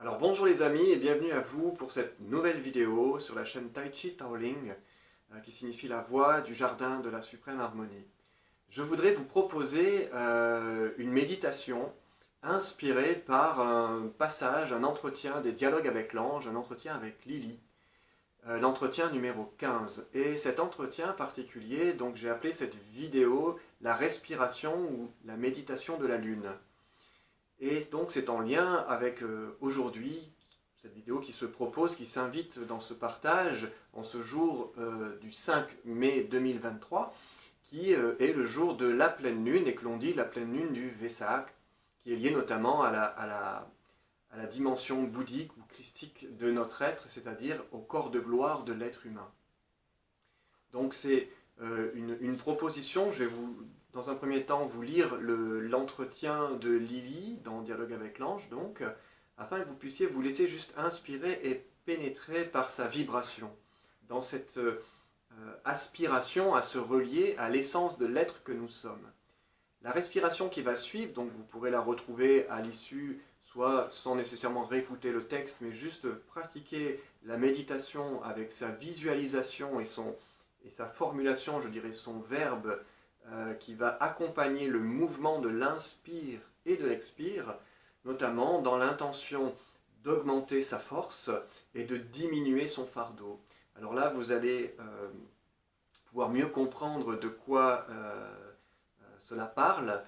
Alors bonjour les amis et bienvenue à vous pour cette nouvelle vidéo sur la chaîne Tai Chi Taoling qui signifie la voie du jardin de la suprême harmonie. Je voudrais vous proposer une méditation inspirée par un passage, un entretien des dialogues avec l'ange, un entretien avec Lily, l'entretien numéro 15. Et cet entretien particulier, donc j'ai appelé cette vidéo la respiration ou la méditation de la lune. Et donc c'est en lien avec aujourd'hui, cette vidéo qui se propose, qui s'invite dans ce partage en ce jour du 5 mai 2023, qui est le jour de la pleine lune et que l'on dit la pleine lune du Vesak, qui est liée notamment à la dimension bouddhique ou christique de notre être, c'est-à-dire au corps de gloire de l'être humain. Donc c'est une proposition, je vais dans un premier temps vous lire l'entretien de Lily dans Dialogue avec l'ange, donc, afin que vous puissiez vous laisser juste inspirer et pénétrer par sa vibration, dans cette aspiration à se relier à l'essence de l'être que nous sommes. La respiration qui va suivre, donc vous pourrez la retrouver à l'issue, soit sans nécessairement réécouter le texte, mais juste pratiquer la méditation avec sa visualisation et sa formulation, je dirais son verbe, qui va accompagner le mouvement de l'inspire et de l'expire, notamment dans l'intention d'augmenter sa force et de diminuer son fardeau. Alors là, vous allez pouvoir mieux comprendre de quoi cela parle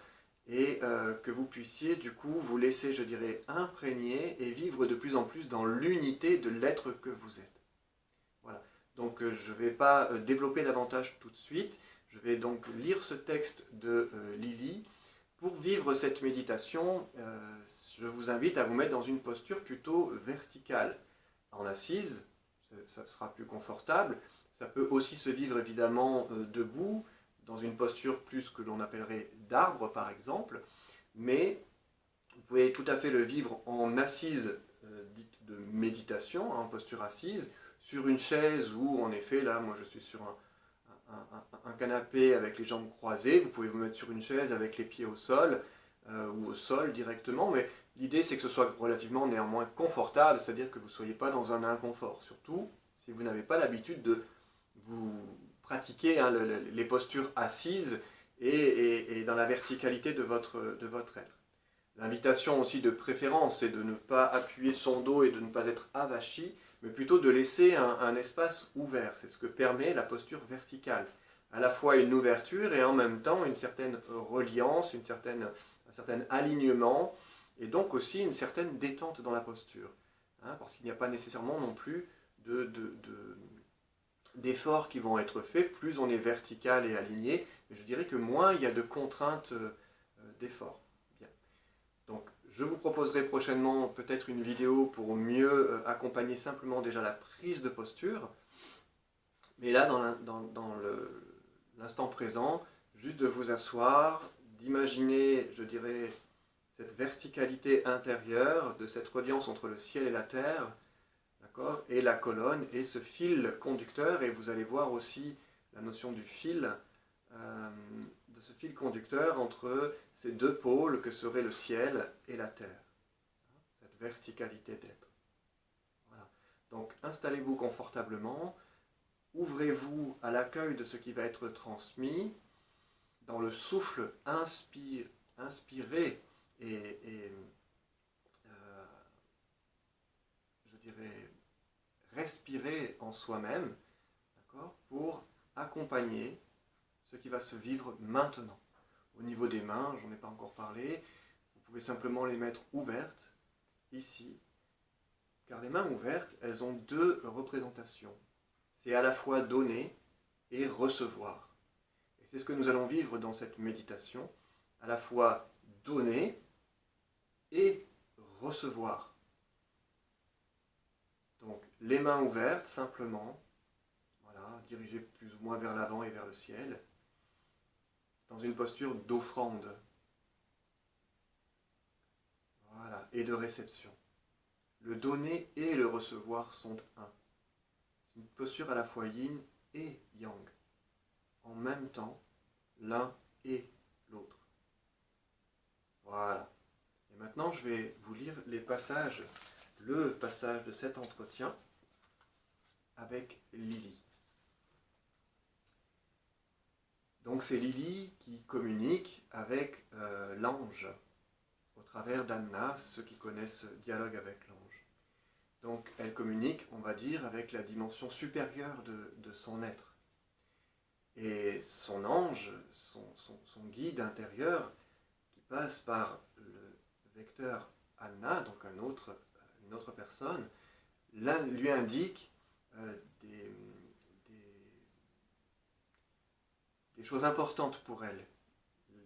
et que vous puissiez du coup vous laisser, je dirais, imprégner et vivre de plus en plus dans l'unité de l'être que vous êtes. Voilà. Donc je ne vais pas développer davantage tout de suite. Je vais donc lire ce texte de Lily. Pour vivre cette méditation, je vous invite à vous mettre dans une posture plutôt verticale. En assise, ça sera plus confortable. Ça peut aussi se vivre évidemment debout, dans une posture plus que l'on appellerait d'arbre par exemple. Mais vous pouvez tout à fait le vivre en assise dite de méditation, en posture assise, sur une chaise ou en effet, là moi je suis sur un canapé avec les jambes croisées, vous pouvez vous mettre sur une chaise avec les pieds au sol ou au sol directement, mais l'idée c'est que ce soit relativement néanmoins confortable, c'est-à-dire que vous ne soyez pas dans un inconfort, surtout si vous n'avez pas l'habitude de vous pratiquer les postures assises et dans la verticalité de votre être. L'invitation aussi de préférence, c'est de ne pas appuyer son dos et de ne pas être avachi, mais plutôt de laisser un espace ouvert. C'est ce que permet la posture verticale. À la fois une ouverture et en même temps une certaine reliance, un certain alignement, et donc aussi une certaine détente dans la posture. Hein, parce qu'il n'y a pas nécessairement non plus d'efforts qui vont être faits, plus on est vertical et aligné, mais je dirais que moins il y a de contraintes d'efforts. Donc, je vous proposerai prochainement peut-être une vidéo pour mieux accompagner simplement déjà la prise de posture. Mais là, dans l'instant présent, juste de vous asseoir, d'imaginer, je dirais, cette verticalité intérieure, de cette reliance entre le ciel et la terre, d'accord, et la colonne, et ce fil conducteur, et vous allez voir aussi la notion du fil, de ce fil conducteur entre ces deux pôles que seraient le ciel et la terre. Cette verticalité d'être. Voilà. Donc installez-vous confortablement, ouvrez-vous à l'accueil de ce qui va être transmis, dans le souffle inspirez et je dirais respirer en soi-même, d'accord, pour accompagner ce qui va se vivre maintenant. Au niveau des mains, j'en ai pas encore parlé, vous pouvez simplement les mettre ouvertes, ici, car les mains ouvertes, elles ont deux représentations. C'est à la fois donner et recevoir. Et c'est ce que nous allons vivre dans cette méditation, à la fois donner et recevoir. Donc, les mains ouvertes, simplement, voilà, dirigées plus ou moins vers l'avant et vers le ciel, dans une posture d'offrande, voilà, et de réception. Le donner et le recevoir sont un. C'est une posture à la fois yin et yang, en même temps, l'un et l'autre. Voilà. Et maintenant, je vais vous lire les passages le passage de cet entretien avec Lily. Donc c'est Lily qui communique avec l'ange au travers d'Anna, ceux qui connaissent ce dialogue avec l'ange. Donc elle communique, on va dire, avec la dimension supérieure de son être. Et son ange, son guide intérieur, qui passe par le vecteur Anna, donc une autre personne, lui indique des choses importantes pour elle,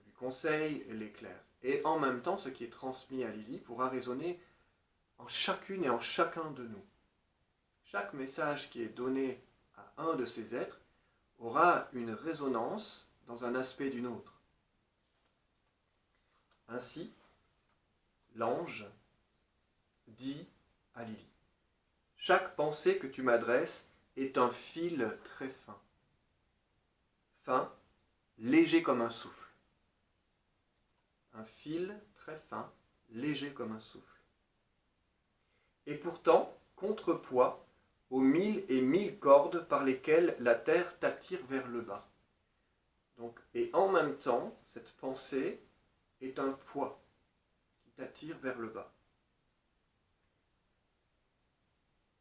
lui conseille, elle éclaire. Et en même temps, ce qui est transmis à Lily pourra résonner en chacune et en chacun de nous. Chaque message qui est donné à un de ces êtres aura une résonance dans un aspect d'une autre. Ainsi, l'ange dit à Lily: chaque pensée que tu m'adresses est un fil très fin. Fin, léger comme un souffle. Un fil très fin, léger comme un souffle. Et pourtant, contrepoids aux 1000 et 1000 cordes par lesquelles la terre t'attire vers le bas. Donc, et en même temps, cette pensée est un poids qui t'attire vers le bas,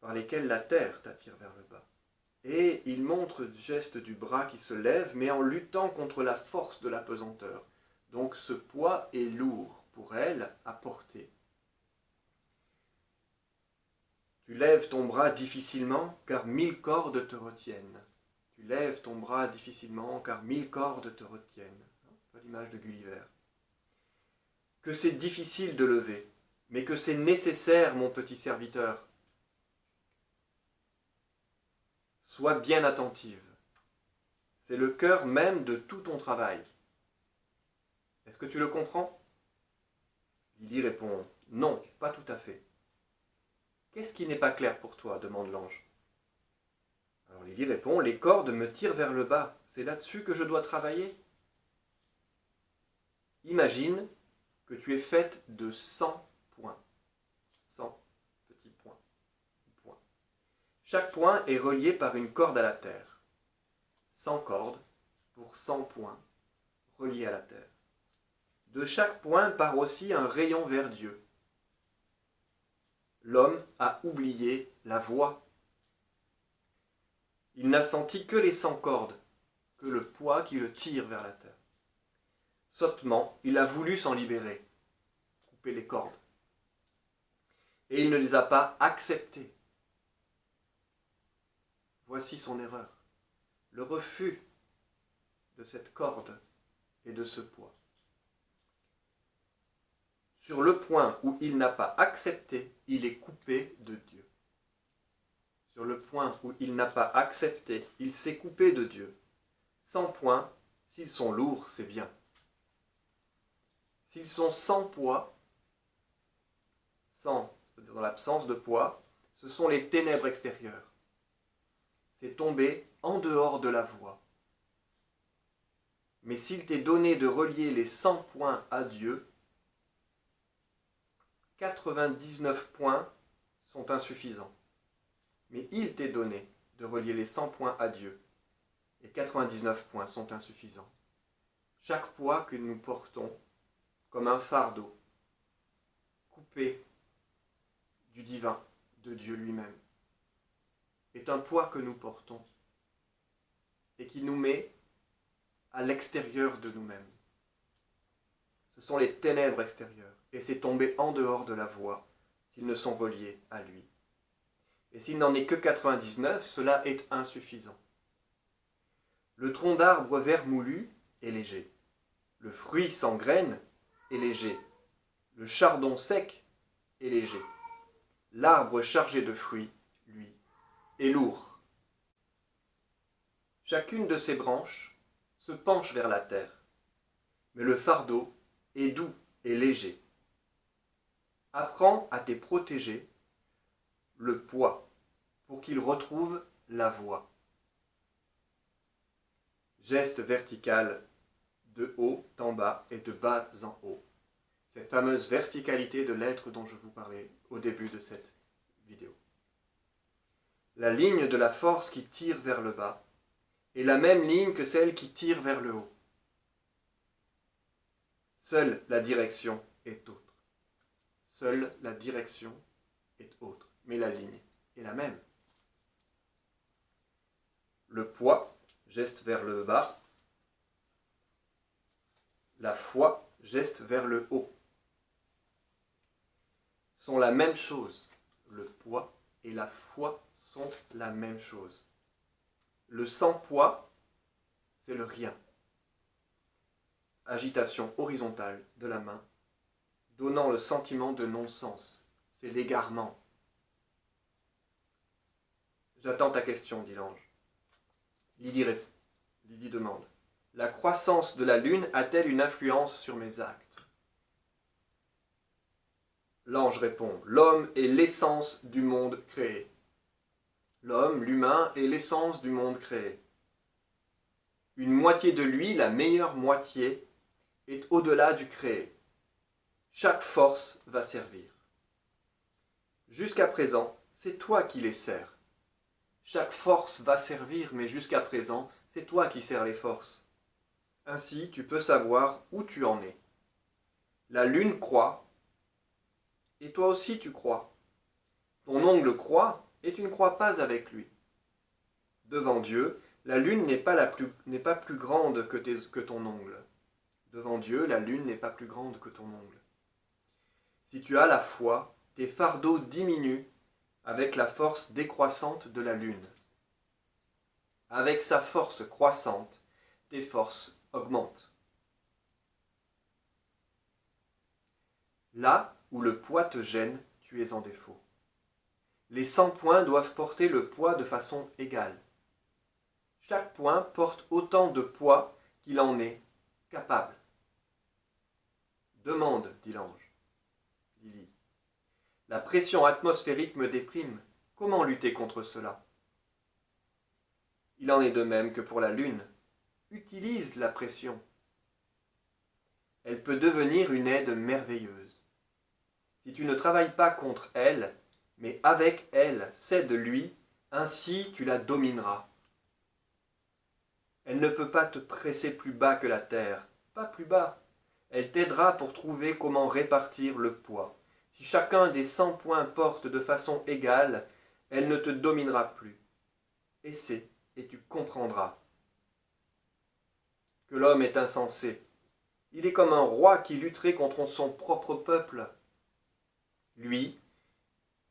par lesquels la terre t'attire vers le bas. Et il montre le geste du bras qui se lève, mais en luttant contre la force de la pesanteur. Donc ce poids est lourd pour elle à porter. Tu lèves ton bras difficilement, car 1000 cordes te retiennent. Tu lèves ton bras difficilement, car 1000 cordes te retiennent. Pas l'image de Gulliver. Que c'est difficile de lever, mais que c'est nécessaire, mon petit serviteur. Sois bien attentive. C'est le cœur même de tout ton travail. Est-ce que tu le comprends? Lily répond: non, pas tout à fait. Qu'est-ce qui n'est pas clair pour toi? Demande l'ange. Alors Lily répond: les cordes me tirent vers le bas. C'est là-dessus que je dois travailler. Imagine que tu es faite de 100 points. 100 petits points. Chaque point est relié par une corde à la terre. 100 cordes pour 100 points reliés à la terre. De chaque point part aussi un rayon vers Dieu. L'homme a oublié la voie. Il n'a senti que les 100 cordes, que le poids qui le tire vers la terre. Sottement, il a voulu s'en libérer, couper les cordes. Et il ne les a pas acceptées. Voici son erreur, le refus de cette corde et de ce poids. Sur le point où il n'a pas accepté, il est coupé de Dieu. Sur le point où il n'a pas accepté, il s'est coupé de Dieu. 100 points, s'ils sont lourds, c'est bien. S'ils sont sans poids, dans l'absence de poids, ce sont les ténèbres extérieures. C'est tomber en dehors de la voie. Mais s'il t'est donné de relier les 100 points à Dieu, 99 points sont insuffisants. Mais il t'est donné de relier les 100 points à Dieu, et 99 points sont insuffisants. Chaque poids que nous portons comme un fardeau, coupé du divin, de Dieu lui-même, est un poids que nous portons et qui nous met à l'extérieur de nous-mêmes. Ce sont les ténèbres extérieures, et c'est tomber en dehors de la voie s'ils ne sont reliés à lui. Et s'il n'en est que 99, cela est insuffisant. Le tronc d'arbre vermoulu est léger. Le fruit sans graines est léger. Le chardon sec est léger. L'arbre chargé de fruits, lui, est lourd. Chacune de ses branches se penche vers la terre, mais le fardeau est doux et léger. Apprends à tes protégés le poids pour qu'ils retrouvent la voie. Geste vertical de haut en bas et de bas en haut. Cette fameuse verticalité de l'être dont je vous parlais au début de cette vidéo. La ligne de la force qui tire vers le bas est la même ligne que celle qui tire vers le haut. Seule la direction est autre. Seule la direction est autre, mais la ligne est la même. Le poids geste vers le bas, la foi geste vers le haut. Sont la même chose. Le poids et la foi sont la même chose. Le sans-poids, c'est le rien. Agitation horizontale de la main, donnant le sentiment de non-sens. C'est l'égarement. J'attends ta question, dit l'ange. Lydie demande. La croissance de la lune a-t-elle une influence sur mes actes? L'ange répond. L'homme est l'essence du monde créé. L'homme, l'humain, est l'essence du monde créé. Une moitié de lui, la meilleure moitié, est au-delà du créé. Chaque force va servir. Jusqu'à présent, c'est toi qui les sers. Chaque force va servir, mais jusqu'à présent, c'est toi qui sers les forces. Ainsi, tu peux savoir où tu en es. La lune croît, et toi aussi tu crois. Ton ongle croît, et tu ne crois pas avec lui. Devant Dieu, la lune n'est pas plus grande que ton ongle. Devant Dieu, la lune n'est pas plus grande que ton ongle. Si tu as la foi, tes fardeaux diminuent avec la force décroissante de la lune. Avec sa force croissante, tes forces augmentent. Là où le poids te gêne, tu es en défaut. Les 100 points doivent porter le poids de façon égale. Chaque point porte autant de poids qu'il en est capable. Demande, dit l'ange. Lydie. La pression atmosphérique me déprime. Comment lutter contre cela? Il en est de même que pour la Lune. Utilise la pression. Elle peut devenir une aide merveilleuse. Si tu ne travailles pas contre elle, mais avec elle, cède-lui, ainsi tu la domineras. Elle ne peut pas te presser plus bas que la terre, pas plus bas. Elle t'aidera pour trouver comment répartir le poids. Si chacun des 100 points porte de façon égale, elle ne te dominera plus. Essaie et tu comprendras que l'homme est insensé. Il est comme un roi qui lutterait contre son propre peuple. Lui,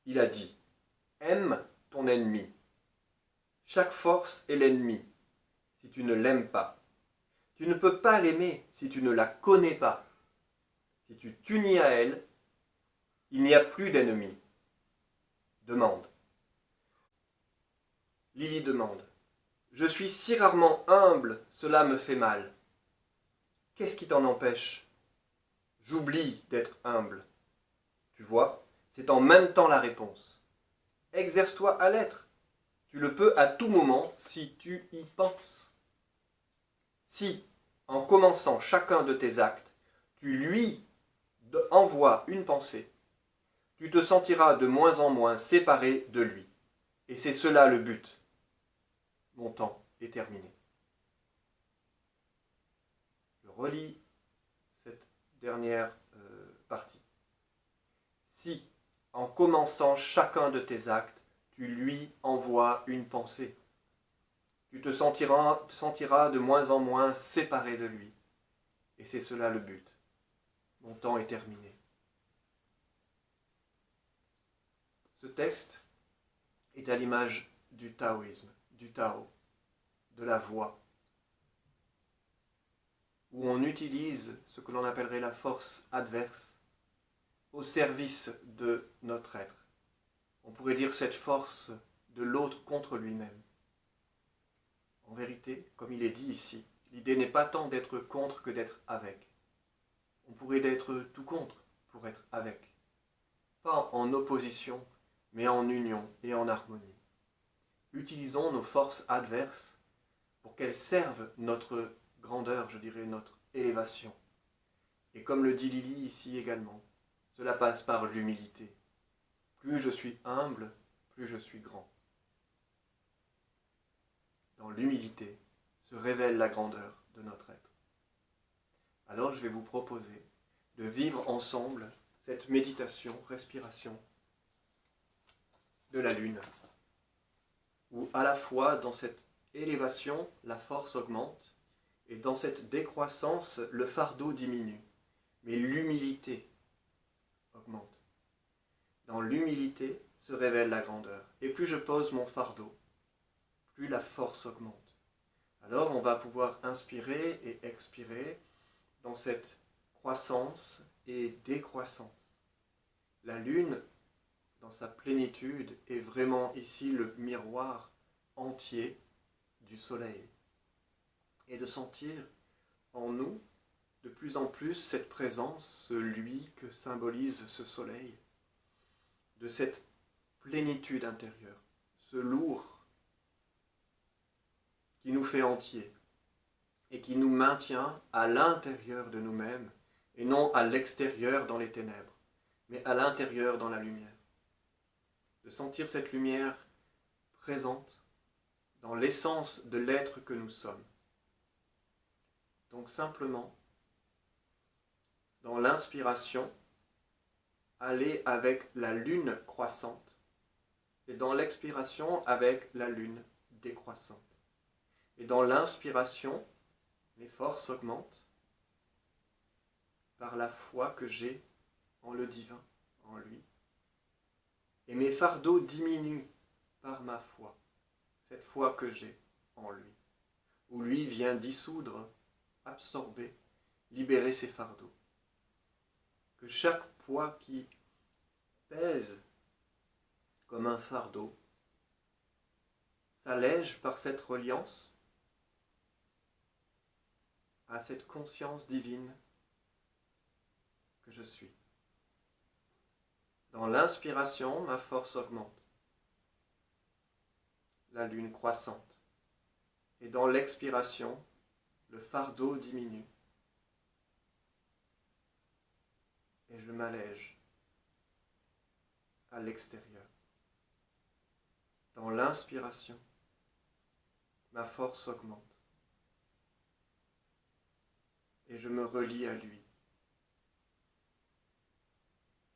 il a dit, aime ton ennemi. Chaque force est l'ennemi, si tu ne l'aimes pas. Tu ne peux pas l'aimer si tu ne la connais pas. Si tu t'unis à elle, il n'y a plus d'ennemi. Demande. Lydie demande. Je suis si rarement humble, cela me fait mal. Qu'est-ce qui t'en empêche? J'oublie d'être humble. Tu vois, c'est en même temps la réponse. Exerce-toi à l'être. Tu le peux à tout moment si tu y penses. Si, en commençant chacun de tes actes, tu lui envoies une pensée, tu te sentiras de moins en moins séparé de lui. Et c'est cela le but. Mon temps est terminé. Je relis cette dernière partie. Si, en commençant chacun de tes actes, tu lui envoies une pensée, tu te sentiras de moins en moins séparé de lui. Et c'est cela le but. Mon temps est terminé. Ce texte est à l'image du taoïsme, du Tao, de la voie, où on utilise ce que l'on appellerait la force adverse au service de notre être. On pourrait dire cette force de l'autre contre lui-même. En vérité, comme il est dit ici, l'idée n'est pas tant d'être contre que d'être avec. On pourrait être tout contre pour être avec. Pas en opposition, mais en union et en harmonie. Utilisons nos forces adverses pour qu'elles servent notre grandeur, je dirais notre élévation. Et comme le dit Lily ici également, cela passe par l'humilité. Plus je suis humble, plus je suis grand. Dans l'humilité se révèle la grandeur de notre être. Alors je vais vous proposer de vivre ensemble cette méditation, respiration de la lune, où à la fois dans cette élévation, la force augmente, et dans cette décroissance, le fardeau diminue, mais l'humilité augmente. Dans l'humilité se révèle la grandeur, et plus je pose mon fardeau, plus la force augmente. Alors on va pouvoir inspirer et expirer dans cette croissance et décroissance. La lune, dans sa plénitude, est vraiment ici le miroir entier du soleil. Et de sentir en nous de plus en plus cette présence, ce lui que symbolise ce soleil, de cette plénitude intérieure, ce lourd qui nous fait entier et qui nous maintient à l'intérieur de nous-mêmes et non à l'extérieur dans les ténèbres, mais à l'intérieur dans la lumière. De sentir cette lumière présente dans l'essence de l'être que nous sommes. Donc simplement, dans l'inspiration, aller avec la lune croissante et dans l'expiration avec la lune décroissante. Et dans l'inspiration, mes forces augmentent par la foi que j'ai en le divin, en lui. Et mes fardeaux diminuent par ma foi, cette foi que j'ai en lui, où lui vient dissoudre, absorber, libérer ses fardeaux. Que chaque poids qui pèse comme un fardeau s'allège par cette reliance à cette conscience divine que je suis. Dans l'inspiration, ma force augmente, la lune croissante, et dans l'expiration, le fardeau diminue, et je m'allège à l'extérieur. Dans l'inspiration, ma force augmente, et je me relie à lui.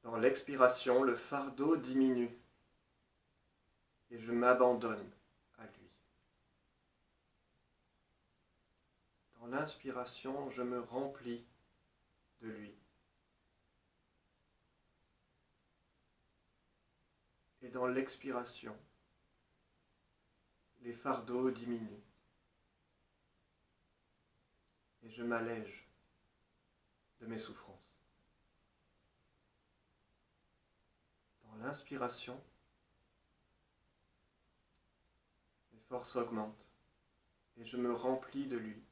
Dans l'expiration, le fardeau diminue, et je m'abandonne à lui. Dans l'inspiration, je me remplis de lui. Et dans l'expiration, les fardeaux diminuent, et je m'allège de mes souffrances. Dans l'inspiration, mes forces augmentent et je me remplis de lui.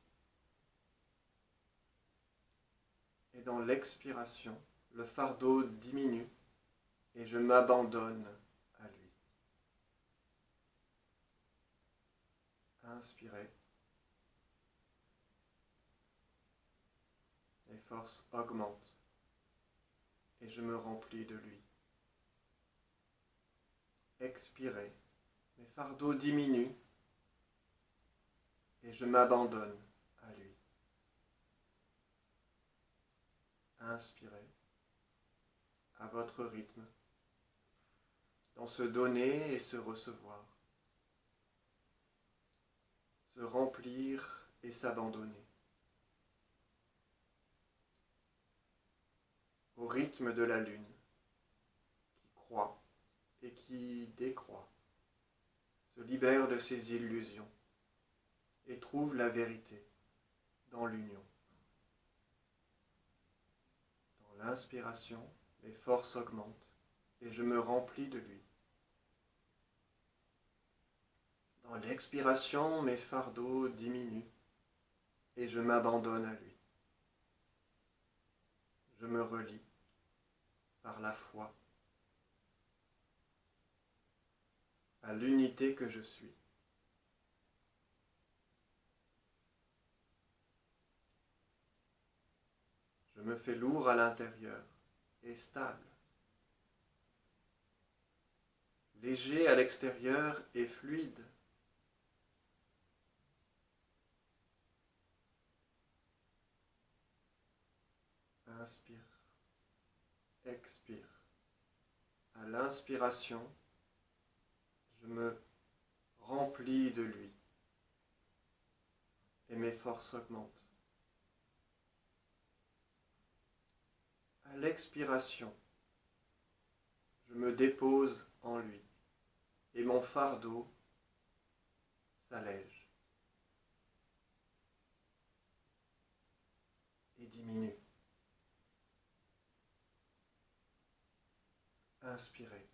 Et dans l'expiration, le fardeau diminue et je m'abandonne à lui. Inspirez. Mes forces augmentent et je me remplis de lui. Expirez. Mes fardeaux diminuent et je m'abandonne à lui. Inspirez à votre rythme, dans se donner et se recevoir, se remplir et s'abandonner. Au rythme de la lune, qui croît et qui décroît, se libère de ses illusions et trouve la vérité dans l'union. Dans l'inspiration, les forces augmentent et je me remplis de lui. Dans l'expiration, mes fardeaux diminuent et je m'abandonne à lui. Je me relie par la foi à l'unité que je suis. Je me fais lourd à l'intérieur et stable. léger à l'extérieur et fluide. Inspire, expire. À l'inspiration, je me remplis de lui et mes forces augmentent. À l'expiration, je me dépose en lui et mon fardeau s'allège et diminue. Inspirez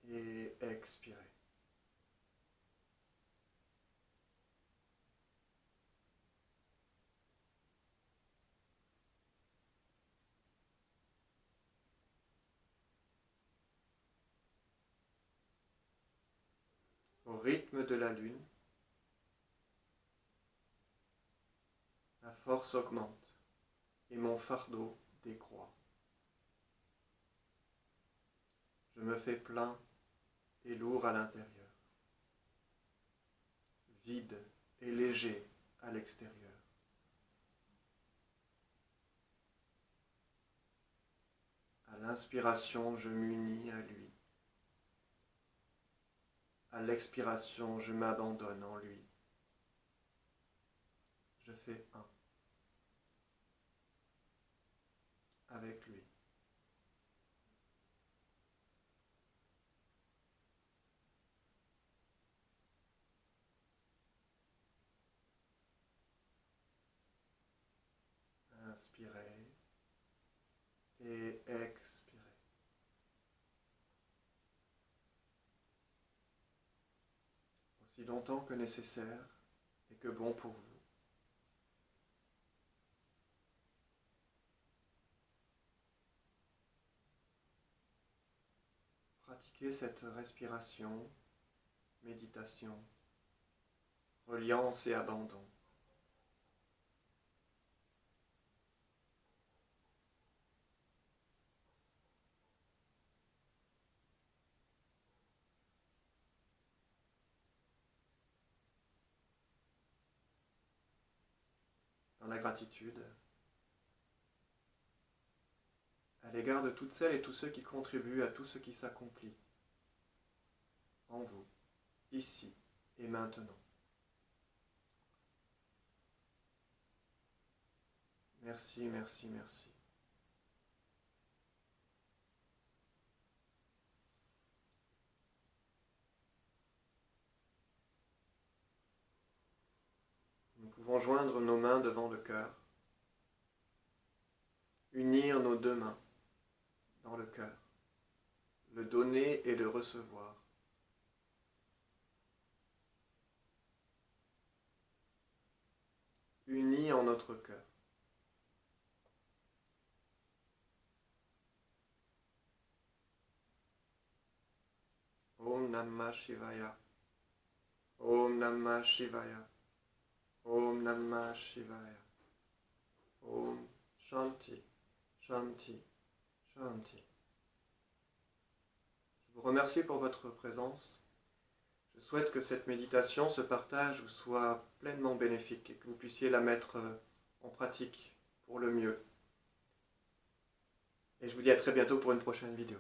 et expirez. Au rythme de la lune, la force augmente et mon fardeau décroît. Je me fais plein et lourd à l'intérieur, vide et léger à l'extérieur. À l'inspiration, je m'unis à lui. À l'expiration, je m'abandonne en lui. Je fais un avec lui. Inspirez et expirez. Aussi longtemps que nécessaire et que bon pour vous. Pratiquez cette respiration, méditation, reliance et abandon. Dans la gratitude, à l'égard de toutes celles et tous ceux qui contribuent à tout ce qui s'accomplit en vous, ici et maintenant. Merci, merci, merci. Nous pouvons joindre nos mains devant le cœur, unir nos deux mains dans le cœur, le donner et le recevoir. Unis en notre cœur. Om Namah Shivaya. Om Namah Shivaya. Om Namah Shivaya. Om Shanti, Shanti, Shanti. Je vous remercie pour votre présence. Je souhaite que cette méditation, ce partage vous soit pleinement bénéfique et que vous puissiez la mettre en pratique pour le mieux. Et je vous dis à très bientôt pour une prochaine vidéo.